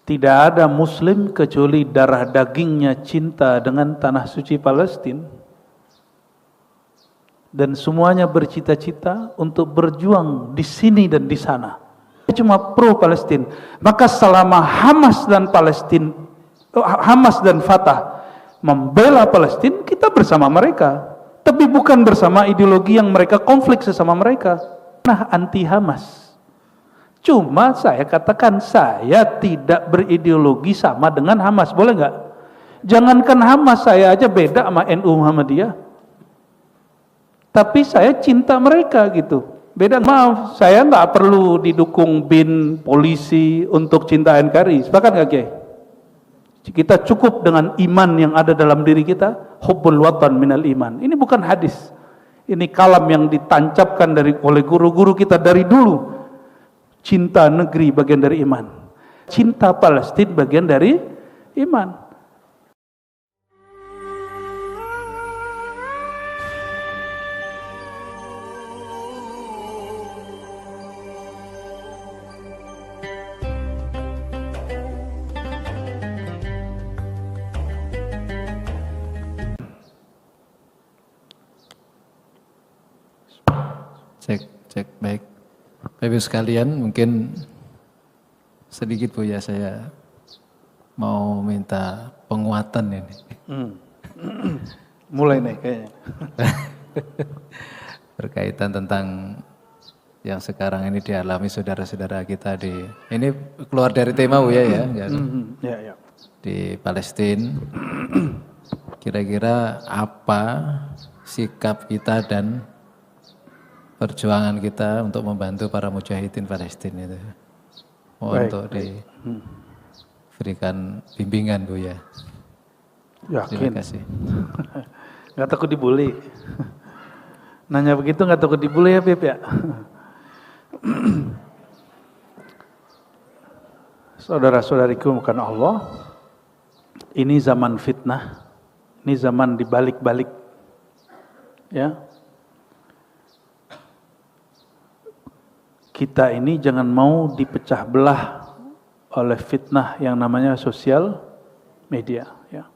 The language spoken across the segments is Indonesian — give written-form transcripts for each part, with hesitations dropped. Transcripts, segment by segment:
Tidak ada Muslim kecuali darah dagingnya cinta dengan tanah suci Palestina. Dan semuanya bercita-cita untuk berjuang di sini dan di sana. Cuma pro Palestina. Maka selama Hamas dan Fatah membela Palestina, kita bersama mereka. Tapi bukan bersama ideologi yang mereka konflik sesama mereka. Nah, anti Hamas. Cuma saya katakan, saya tidak berideologi sama dengan Hamas, boleh nggak? Jangankan Hamas, saya aja beda sama NU Muhammadiyah. Tapi saya cinta mereka gitu. Beda, maaf, saya nggak perlu didukung BIN, polisi untuk cinta NKRI. Sepakat nggak, Kiai? Kita cukup dengan iman yang ada dalam diri kita, hubbul watan minal iman. Ini bukan hadis. Ini kalam yang ditancapkan oleh guru-guru kita dari dulu. Cinta negeri bagian dari iman. Cinta Palestina bagian dari iman. Cek, baik. Bapak Ibu sekalian, mungkin sedikit Bu ya, saya mau minta penguatan ini. Mulai nih kayaknya. Berkaitan tentang yang sekarang ini dialami saudara-saudara kita ini keluar dari tema Bu ya. Ya. Di Palestina. Kira-kira apa sikap kita dan perjuangan kita untuk membantu para mujahidin Palestina itu, untuk diberikan bimbingan Bu ya. Yakin. Terima kasih. Nggak takut dibully. Nanya begitu nggak takut dibully ya Beb ya. Saudara-saudariku bukan Allah, ini zaman fitnah, ini zaman dibalik-balik, ya. Kita ini jangan mau dipecah belah oleh fitnah yang namanya sosial media. Ya.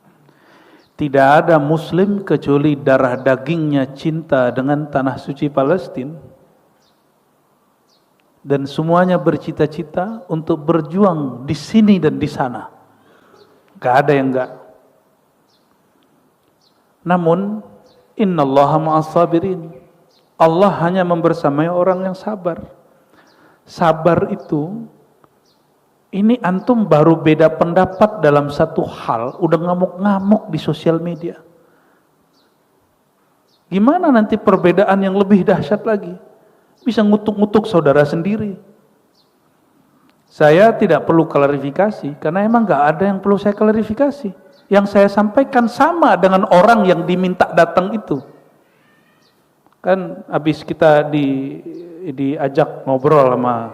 Tidak ada Muslim kecuali darah dagingnya cinta dengan tanah suci Palestina. Dan semuanya bercita-cita untuk berjuang di sini dan di sana. Gak ada yang enggak. Namun, innallaha ma'as sabirin. Allah hanya membersamai orang yang sabar. Sabar itu, ini antum baru beda pendapat dalam satu hal, udah ngamuk-ngamuk di sosial media. Gimana nanti perbedaan yang lebih dahsyat lagi? Bisa ngutuk-ngutuk saudara sendiri. Saya tidak perlu klarifikasi, karena emang gak ada yang perlu saya klarifikasi. Yang saya sampaikan sama dengan orang yang diminta datang itu. Kan habis kita diajak ngobrol sama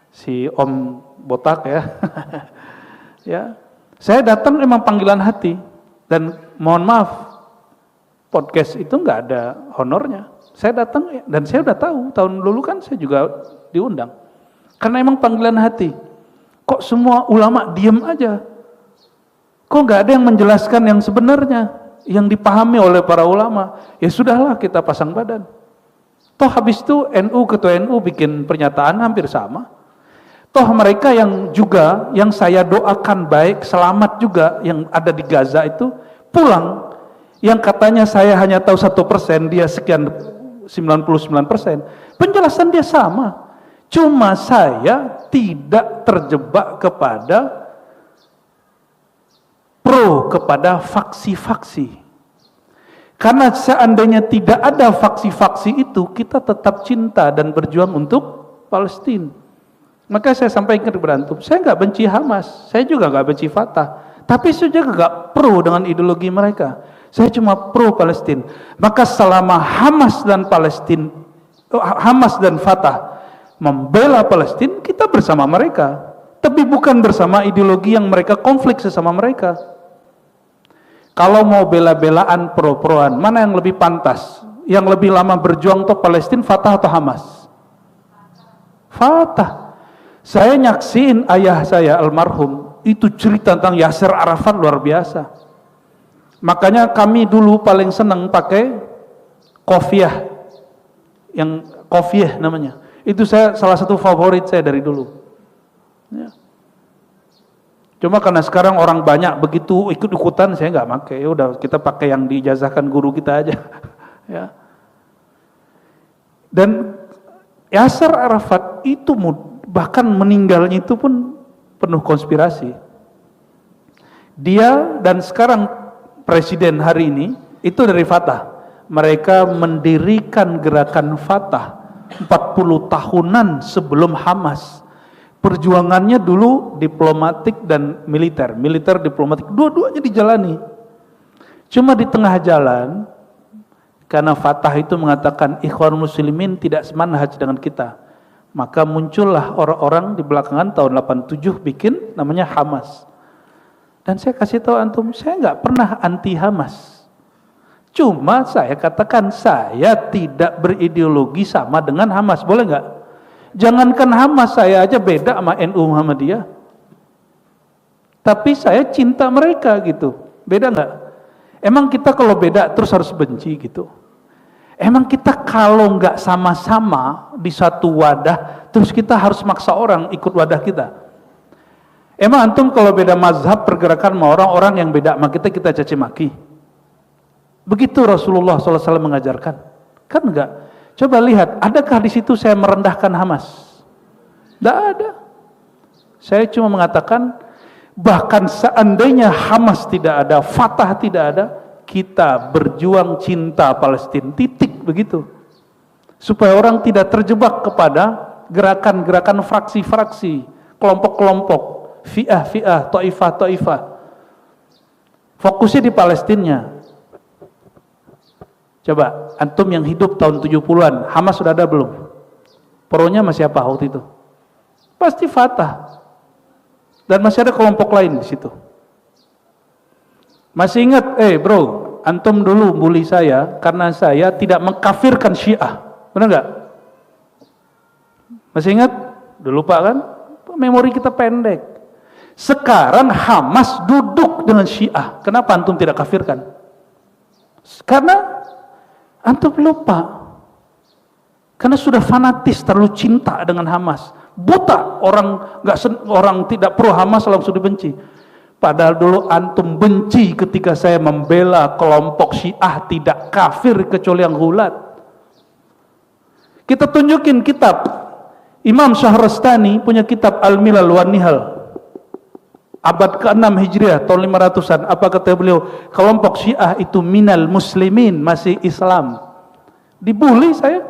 si Om Botak ya. Ya. Saya datang emang panggilan hati, dan mohon maaf, podcast itu nggak ada honornya. Saya datang dan saya udah tahu, tahun dulu kan saya juga diundang. Karena emang panggilan hati. Kok semua ulama diem aja? Kok nggak ada yang menjelaskan yang sebenarnya, yang dipahami oleh para ulama? Ya sudahlah, kita pasang badan. Toh habis itu ketua NU bikin pernyataan hampir sama. Toh mereka yang saya doakan baik, selamat juga, yang ada di Gaza itu pulang. Yang katanya saya hanya tahu 1%, dia sekian 99%. Penjelasan dia sama. Cuma saya tidak terjebak kepada faksi-faksi. Karena seandainya tidak ada faksi-faksi itu, kita tetap cinta dan berjuang untuk Palestina. Maka saya sampaikan kepada antum, saya nggak benci Hamas, saya juga nggak benci Fatah, tapi saya juga nggak pro dengan ideologi mereka. Saya cuma pro Palestina. Maka selama Hamas dan Fatah membela Palestina, kita bersama mereka. Tapi bukan bersama ideologi yang mereka konflik sesama mereka. Kalau mau bela-belaan pro-proan, mana yang lebih pantas? Yang lebih lama berjuang untuk Palestina, Fatah atau Hamas? Fatah. Saya nyaksiin ayah saya almarhum itu cerita tentang Yasser Arafat luar biasa. Makanya kami dulu paling senang pakai kofiah, yang kofiah namanya. Itu saya salah satu favorit saya dari dulu. Ya. Cuma karena sekarang orang banyak begitu ikut-ikutan, saya nggak pakai. Ya udah, kita pakai yang diijazahkan guru kita aja. Ya. Dan Yasser Arafat itu bahkan meninggalnya itu pun penuh konspirasi. Dia dan sekarang presiden hari ini itu dari Fatah. Mereka mendirikan gerakan Fatah 40 tahunan sebelum Hamas. Perjuangannya dulu diplomatik dan militer, diplomatik, dua-duanya dijalani. Cuma di tengah jalan, karena Fatah itu mengatakan Ikhwan Muslimin tidak semanhaj dengan kita, maka muncullah orang-orang di belakangan tahun 87 bikin namanya Hamas. Dan saya kasih tahu antum, saya nggak pernah anti Hamas. Cuma saya katakan saya tidak berideologi sama dengan Hamas, boleh nggak? Jangankan Hamas, saya aja beda sama NU Muhammadiyah. Tapi saya cinta mereka gitu. Beda nggak? Emang kita kalau beda terus harus benci gitu? Emang kita kalau nggak sama-sama di satu wadah, terus kita harus maksa orang ikut wadah kita? Emang antum kalau beda mazhab pergerakan sama orang-orang yang beda sama kita caci maki? Begitu Rasulullah SAW mengajarkan? Kan enggak? Coba lihat, adakah di situ saya merendahkan Hamas? Tidak ada. Saya cuma mengatakan, bahkan seandainya Hamas tidak ada, Fatah tidak ada, kita berjuang cinta Palestina, titik, begitu. Supaya orang tidak terjebak kepada gerakan-gerakan fraksi-fraksi, kelompok-kelompok, fi'ah, ta'ifah. Fokusnya di Palestina. Coba, antum yang hidup tahun 70-an, Hamas sudah ada belum? Pro-nya masih apa waktu itu? Pasti Fatah. Dan masih ada kelompok lain di situ. Masih ingat, bro, antum dulu bully saya karena saya tidak mengkafirkan Syiah. Benar nggak? Masih ingat? Udah lupa kan? Memori kita pendek. Sekarang Hamas duduk dengan Syiah. Kenapa antum tidak kafirkan? Karena antum lupa. Karena sudah fanatis, terlalu cinta dengan Hamas. Buta, orang tidak pro Hamas langsung dibenci. Padahal dulu antum benci ketika saya membela kelompok Syiah tidak kafir kecuali yang gulat. Kita tunjukin kitab. Imam Syahrastani punya kitab Al-Milal wan Nihal. Abad ke-6 Hijriah, tahun 500-an. Apa kata beliau? Kelompok Syiah itu minal muslimin, masih Islam. Dibully saya.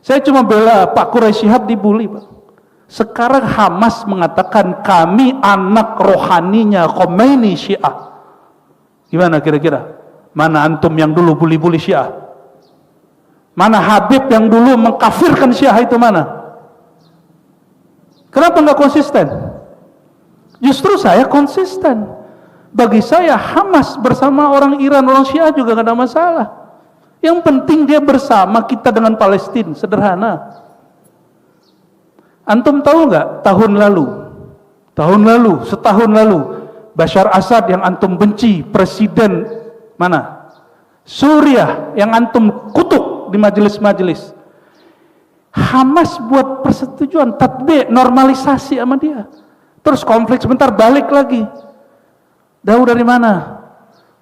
Saya cuma bela Pak Quraisy Shihab, dibully, Pak. Sekarang Hamas mengatakan kami anak rohaninya Khomeini Syiah. Gimana kira-kira? Mana antum yang dulu bully-bully Syiah? Mana Habib yang dulu mengkafirkan Syiah itu mana? Kenapa nggak konsisten? Justru saya konsisten. Bagi saya Hamas bersama orang Iran, orang Syiah juga nggak ada masalah. Yang penting dia bersama kita dengan Palestina, sederhana. Antum tahu nggak setahun lalu Bashar Assad yang antum benci, presiden mana? Suriah yang antum kutuk di majelis-majelis. Hamas buat persetujuan, tatbik, normalisasi sama dia. Terus konflik sebentar, balik lagi. Tahu dari mana?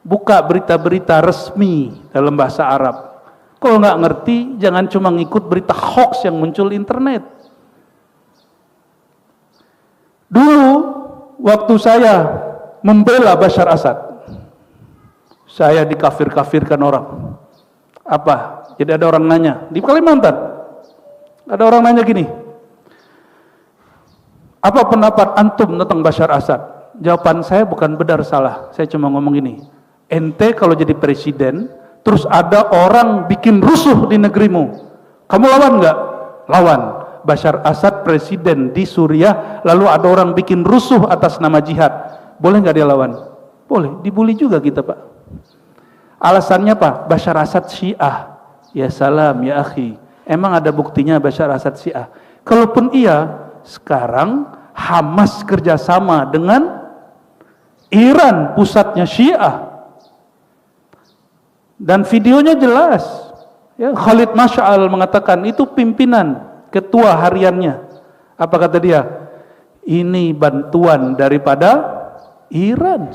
Buka berita-berita resmi dalam bahasa Arab. Kalau nggak ngerti, jangan cuma ngikut berita hoax yang muncul di internet. Dulu, waktu saya membela Bashar Assad, saya dikafir-kafirkan orang. Apa? Jadi ada orang nanya, di Kalimantan, ada orang nanya gini, apa pendapat antum tentang Bashar Assad? Jawaban saya bukan benar salah, saya cuma ngomong gini, ente kalau jadi presiden, terus ada orang bikin rusuh di negerimu, kamu lawan nggak? Lawan. Bashar Assad presiden di Suriah, lalu ada orang bikin rusuh atas nama jihad, boleh nggak dia lawan? Boleh, dibully juga kita, Pak. Alasannya apa? Bashar Assad Syiah. Ya salam, ya akhi. Emang ada buktinya Bashar Assad Syiah? Kalaupun iya, sekarang Hamas kerjasama dengan Iran, pusatnya Syiah. Dan videonya jelas. Ya, Khalid Mash'al mengatakan itu pimpinan, ketua hariannya. Apa kata dia? Ini bantuan daripada Iran,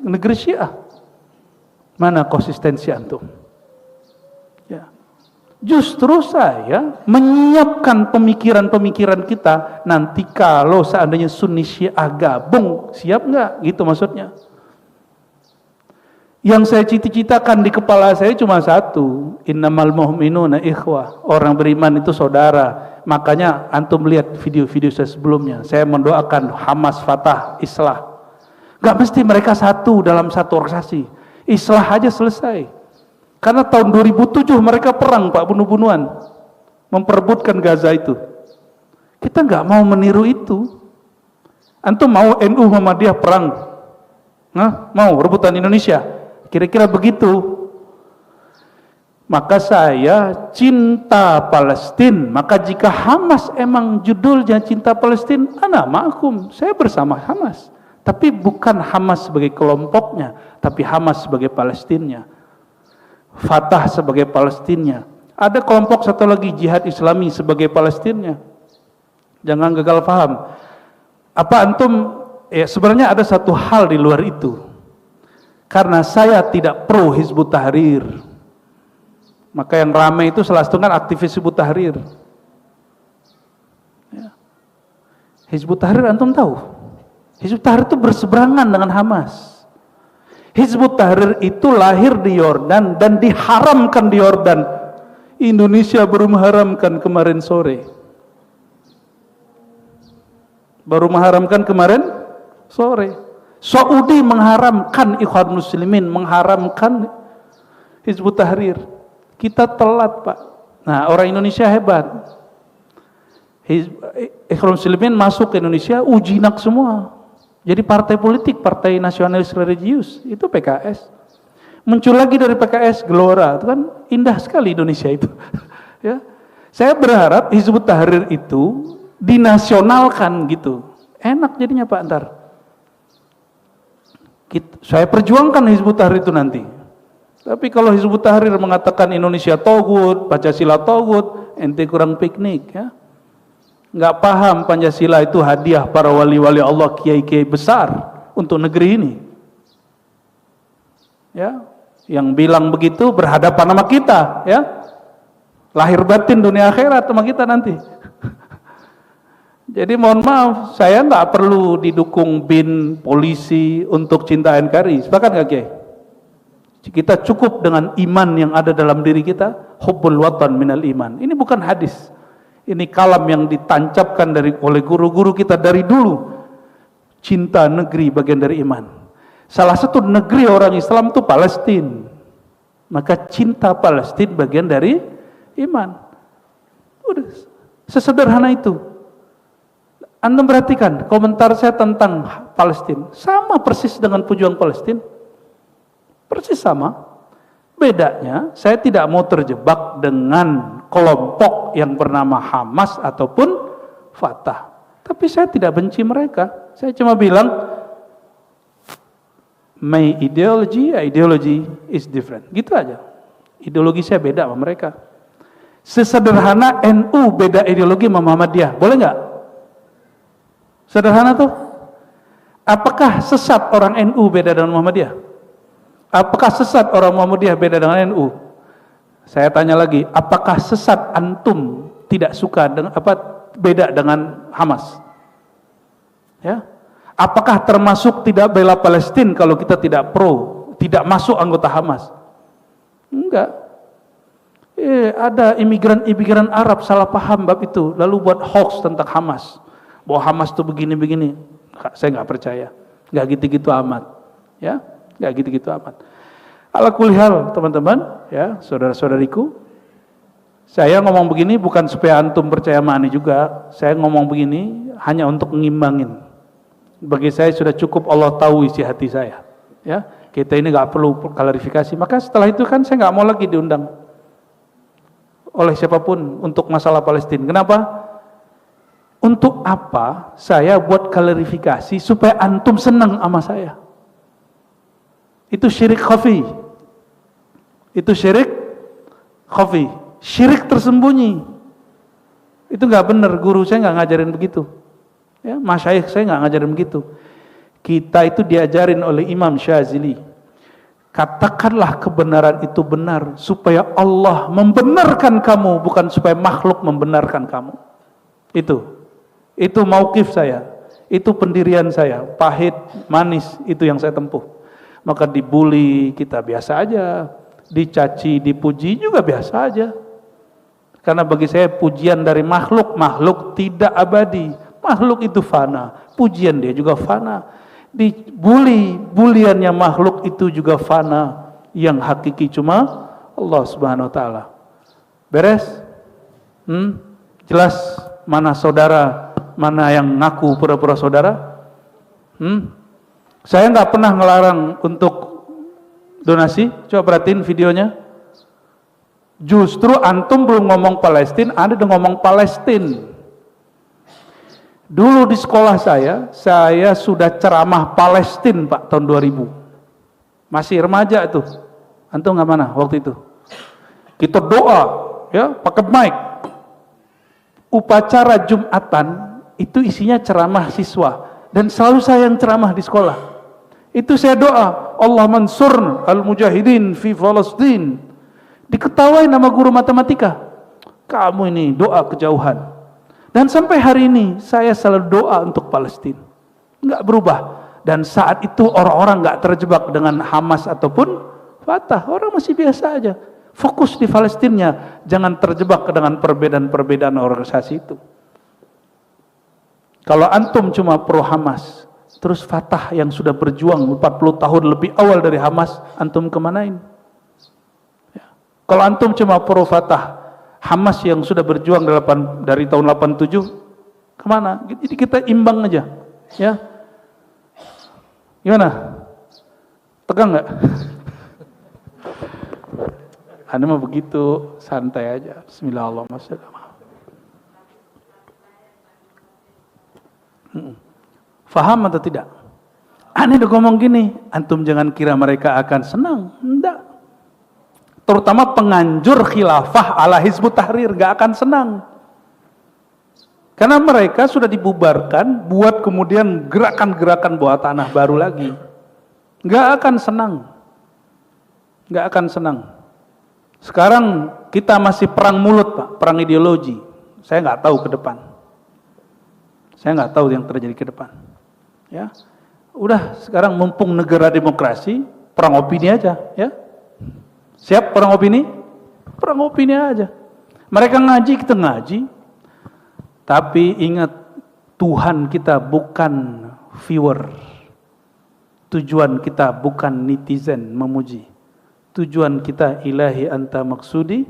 negeri Syiah. Mana konsistensi antum? Ya. Justru saya menyiapkan pemikiran-pemikiran kita nanti kalau seandainya Sunni Syiah gabung, siap nggak? Gitu maksudnya. Yang saya cita-citakan di kepala saya cuma satu, innamal mu'minuna ikhwah, orang beriman itu saudara. Makanya antum lihat video-video saya sebelumnya, saya mendoakan Hamas, Fatah, Islah. Gak mesti mereka satu dalam satu organisasi, Islah aja selesai. Karena tahun 2007 mereka perang Pak, bunuh-bunuhan, memperebutkan Gaza itu. Kita gak mau meniru itu. Antum mau NU Muhammadiyah perang? Nah, mau rebutan Indonesia? Kira-kira begitu. Maka saya cinta Palestina. Maka jika Hamas emang judulnya cinta Palestina, ana ma'akum, saya bersama Hamas. Tapi bukan Hamas sebagai kelompoknya, tapi Hamas sebagai Palestinnya. Fatah sebagai Palestinnya. Ada kelompok satu lagi, Jihad Islami sebagai Palestinnya. Jangan gagal paham. Apa antum, ya sebenarnya ada satu hal di luar itu. Karena saya tidak pro Hizbut Tahrir, maka yang ramai itu salah satu kan aktivis Hizbut Tahrir. Ya. Hizbut Tahrir antum tahu? Hizbut Tahrir itu berseberangan dengan Hamas. Hizbut Tahrir itu lahir di Yordan dan diharamkan di Yordan. Indonesia baru mengharamkan kemarin sore. Baru mengharamkan kemarin sore. Saudi mengharamkan Ikhwan Muslimin, mengharamkan Hizbut Tahrir. Kita telat Pak. Nah orang Indonesia hebat. Ikhwan Muslimin masuk ke Indonesia, ujinak semua. Jadi partai politik, partai nasionalis religius, itu PKS. Muncul lagi dari PKS, Gelora, itu kan indah sekali Indonesia itu. Ya. Saya berharap Hizbut Tahrir itu dinasionalkan gitu. Enak jadinya Pak ntar. Saya perjuangkan Hizbut Tahrir itu nanti. Tapi kalau Hizbut Tahrir mengatakan Indonesia togut, Pancasila togut, ente kurang piknik ya. Nggak paham Pancasila itu hadiah para wali-wali Allah, kiai-kiai besar untuk negeri ini. Ya, yang bilang begitu berhadapan sama kita, ya. Lahir batin dunia akhirat sama kita nanti. Jadi mohon maaf, saya nggak perlu didukung BIN, polisi untuk cinta NKRI. Sepakat nggak Kiai? Kita cukup dengan iman yang ada dalam diri kita, hubbul watan minal iman. Ini bukan hadis. Ini kalam yang ditancapkan oleh guru-guru kita dari dulu. Cinta negeri bagian dari iman. Salah satu negeri orang Islam itu Palestina. Maka cinta Palestina bagian dari iman. Udah, sesederhana itu. Anda perhatikan komentar saya tentang Palestina sama persis dengan pejuang Palestina, persis sama. Bedanya saya tidak mau terjebak dengan kelompok yang bernama Hamas ataupun Fatah. Tapi saya tidak benci mereka. Saya cuma bilang my ideology is different. Gitu aja. Ideologi saya beda sama mereka. Sesederhana NU beda ideologi sama Muhammadiyah. Boleh nggak? Sederhana tuh. Apakah sesat orang NU beda dengan Muhammadiyah? Apakah sesat orang Muhammadiyah beda dengan NU? Saya tanya lagi, apakah sesat antum tidak suka dengan beda dengan Hamas? Ya. Apakah termasuk tidak bela Palestina kalau kita tidak pro, tidak masuk anggota Hamas? Enggak. Ada imigran Arab salah paham bab itu, lalu buat hoax tentang Hamas. Bahwa Hamas itu begini-begini. Saya nggak percaya. Nggak gitu-gitu amat. Ya, nggak gitu-gitu amat. Ala kulli hal, teman-teman, ya, saudara-saudariku, saya ngomong begini bukan supaya antum percaya sama ani juga. Saya ngomong begini hanya untuk ngimbangin. Bagi saya sudah cukup Allah tahu isi hati saya. Ya, kita ini nggak perlu klarifikasi. Maka setelah itu kan saya nggak mau lagi diundang oleh siapapun untuk masalah Palestina. Kenapa? Untuk apa saya buat klarifikasi supaya antum senang sama saya? Itu syirik khafi. Itu syirik khafi. Syirik tersembunyi. Itu nggak benar, guru saya nggak ngajarin begitu. Ya, masyayikh saya nggak ngajarin begitu. Kita itu diajarin oleh Imam Syazili. Katakanlah kebenaran itu benar supaya Allah membenarkan kamu, bukan supaya makhluk membenarkan kamu. Itu mauqif saya. Itu pendirian saya. Pahit, manis, itu yang saya tempuh. Maka dibully kita biasa aja, dicaci, dipuji juga biasa aja. Karena bagi saya pujian dari makhluk tidak abadi. Makhluk itu fana, pujian dia juga fana. Buliannya makhluk itu juga fana. Yang hakiki cuma Allah Subhanahu wa taala. Beres? Jelas mana saudara, mana yang ngaku pura-pura saudara? Saya nggak pernah ngelarang untuk donasi. Coba perhatiin videonya. Justru antum belum ngomong Palestina, Anda udah ngomong Palestina. Dulu di sekolah saya sudah ceramah Palestina, Pak, tahun 2000. Masih remaja itu. Antum nggak mana waktu itu? Kita doa, ya, pakai mic. Upacara Jumatan itu isinya ceramah siswa, dan selalu saya yang ceramah di sekolah. Itu saya doa, Allah mansur al-mujahidin fi Palestin. Diketawain nama guru matematika. Kamu ini doa kejauhan. Dan sampai hari ini saya selalu doa untuk Palestina. Enggak berubah. Dan saat itu orang-orang enggak terjebak dengan Hamas ataupun Fatah. Orang masih biasa aja. Fokus di Palestinnya. Jangan terjebak dengan perbedaan-perbedaan organisasi itu. Kalau antum cuma pro Hamas, terus Fatah yang sudah berjuang 40 tahun lebih awal dari Hamas, antum kemanain? Kalau antum cuma pro Fatah, Hamas yang sudah berjuang dari tahun 87, kemana? Jadi kita imbang aja, ya. Gimana? Tegang nggak? Anda mah begitu, santai aja. Bismillahirrahmanirrahim. Faham atau tidak? Aneh udah ngomong gini, antum jangan kira mereka akan senang. Enggak. Terutama penganjur khilafah ala Hizbut Tahrir gak akan senang. Karena mereka sudah dibubarkan buat kemudian gerakan-gerakan bawah tanah baru lagi. Gak akan senang. Gak akan senang. Sekarang kita masih perang mulut, Pak, perang ideologi. Saya gak tahu ke depan. Saya gak tahu yang terjadi ke depan. Ya, udah sekarang mumpung negara demokrasi, perang opini aja, ya. Siap perang opini? Perang opini aja. Mereka ngaji, kita ngaji. Tapi ingat, Tuhan kita bukan viewer. Tujuan kita bukan netizen memuji. Tujuan kita ilahi anta maksudi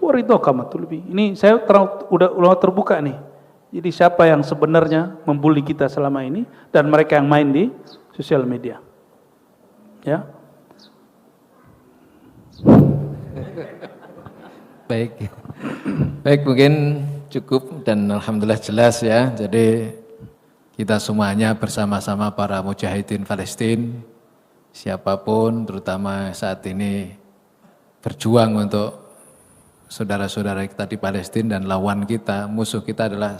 waridhoka matlubi. Ini saya udah terbuka nih. Jadi siapa yang sebenarnya membuli kita selama ini dan mereka yang main di sosial media. Ya. Baik, mungkin cukup dan alhamdulillah jelas ya. Jadi kita semuanya bersama-sama para mujahidin Palestina, siapapun terutama saat ini berjuang untuk saudara-saudara kita di Palestina, dan lawan kita, musuh kita adalah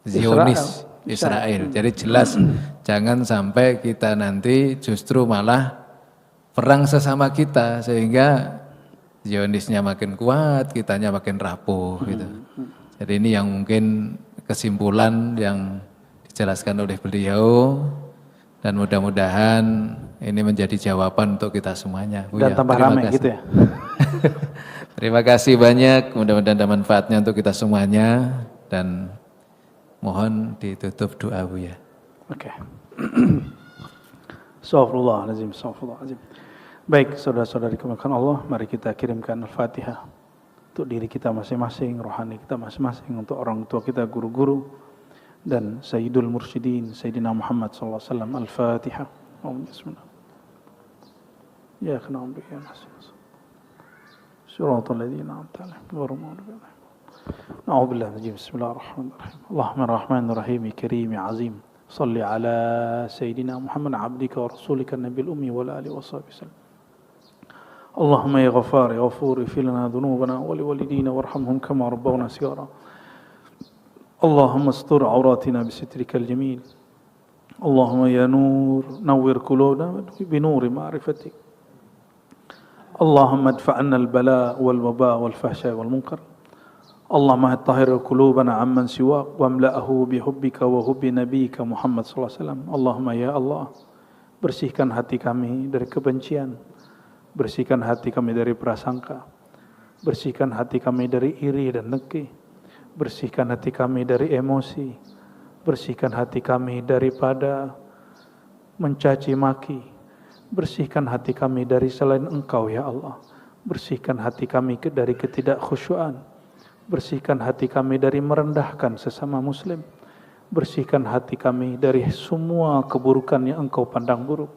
Zionis, Israel. Jadi jelas jangan sampai kita nanti justru malah perang sesama kita sehingga Zionisnya makin kuat, kitanya makin rapuh gitu. Jadi ini yang mungkin kesimpulan yang dijelaskan oleh beliau, dan mudah-mudahan ini menjadi jawaban untuk kita semuanya. Dan tambah ramai gitu ya. Terima kasih banyak, mudah-mudahan ada manfaatnya untuk kita semuanya, dan mohon ditutup doa Buya. Oke. Astagfirullahaladzim, astagfirullahaladzim. Baik, saudara-saudari kemuliaan Allah, mari kita kirimkan Al-Fatihah untuk diri kita masing-masing, rohani kita masing-masing, untuk orang tua kita, guru-guru, dan Sayyidul Mursyidin, Sayyidina Muhammad sallallahu alaihi wasallam. Al-Fatihah. Bismillah. Ya kana bi ya nas. Suratul ladzina an'amta alaihim ghairil maghdubi alaihim أعوذ بالله من الرجيم بسم الله الرحمن الرحيم اللهم الرحمن الرحيم كريم عظيم صل على سيدنا محمد عبدك ورسولك النبي الأمي والآل وصحبه وسلم اللهم يا غفار يا غفور اغفر لنا ذنوبنا ولوالدينا وارحمهم كما ربونا صغارا اللهم استر عوراتنا بسترك الجميل اللهم يا نور نور قلوبنا بنور معرفتك اللهم ادفع عنا البلاء والوباء والفحشاء والمنكر اللهم طهر قلوبنا عمن سواك واملأه بحبك وحب نبيك Muhammad sallallahu alaihi wasallam. Allahumma ya Allah, bersihkan hati kami dari kebencian, bersihkan hati kami dari prasangka, bersihkan hati kami dari iri dan dengki, bersihkan hati kami dari emosi, bersihkan hati kami daripada mencaci maki, bersihkan hati kami dari selain Engkau ya Allah, bersihkan hati kami dari ketidakkhusyuan, bersihkan hati kami dari merendahkan sesama muslim, bersihkan hati kami dari semua keburukan yang Engkau pandang buruk.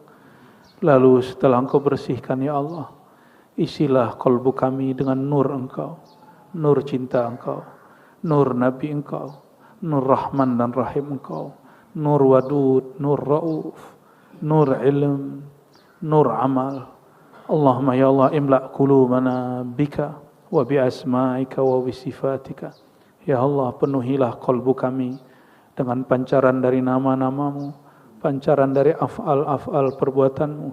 Lalu setelah Engkau bersihkan ya Allah, isilah kalbu kami dengan nur Engkau, nur cinta Engkau, nur Nabi Engkau, nur Rahman dan Rahim Engkau, nur Wadud, nur Rauf, nur ilm, nur amal. Allahumma ya Allah imla' qulubana bika wa bi asma'ika wa bi sifatika. Ya Allah, penuhilah kalbu kami dengan pancaran dari nama-namamu, pancaran dari af'al-af'al perbuatanmu,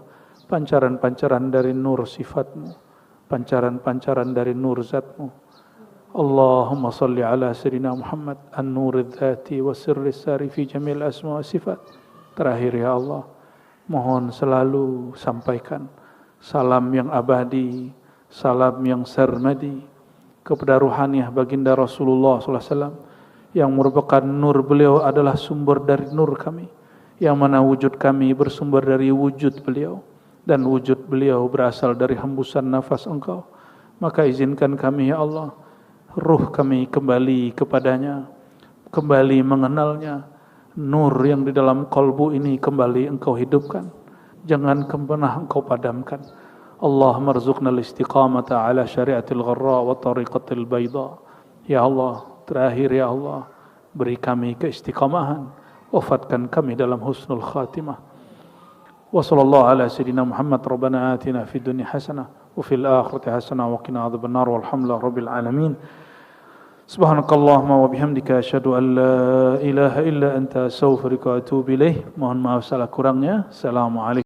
pancaran-pancaran dari nur sifatmu, pancaran-pancaran dari nur zatmu. Allahumma salli ala sayyidina Muhammad an-nur dzati wa sirri sari fi jamil asma wa sifat. Terakhir ya Allah, mohon selalu sampaikan salam yang abadi, salam yang sarmadi kepada ruhaniah baginda Rasulullah SAW yang merupakan nur beliau adalah sumber dari nur kami, yang mana wujud kami bersumber dari wujud beliau dan wujud beliau berasal dari hembusan nafas Engkau. Maka izinkan kami ya Allah, ruh kami kembali kepadanya, kembali mengenalnya, nur yang di dalam kalbu ini kembali Engkau hidupkan, jangan pernah Engkau padamkan. Allahumma rzuqna al-istiqamata ala syariatil gharra wa tariqatil bayda. Ya Allah, terakhir ya Allah, beri kami keistiqamahan, wafatkan kami dalam husnul khatimah. Wa sallallahu ala sayyidina Muhammad rabbana atina fid dunya hasanah wa fil akhirati hasanah wa qina adzabannar walhamdulillahi rabbil alamin. Subhanakallahumma wa bihamdika asyhadu an la ilaha illa anta astaghfiruka wa atubu ilaik. Mohon maaf salah kurangnya. Assalamualaikum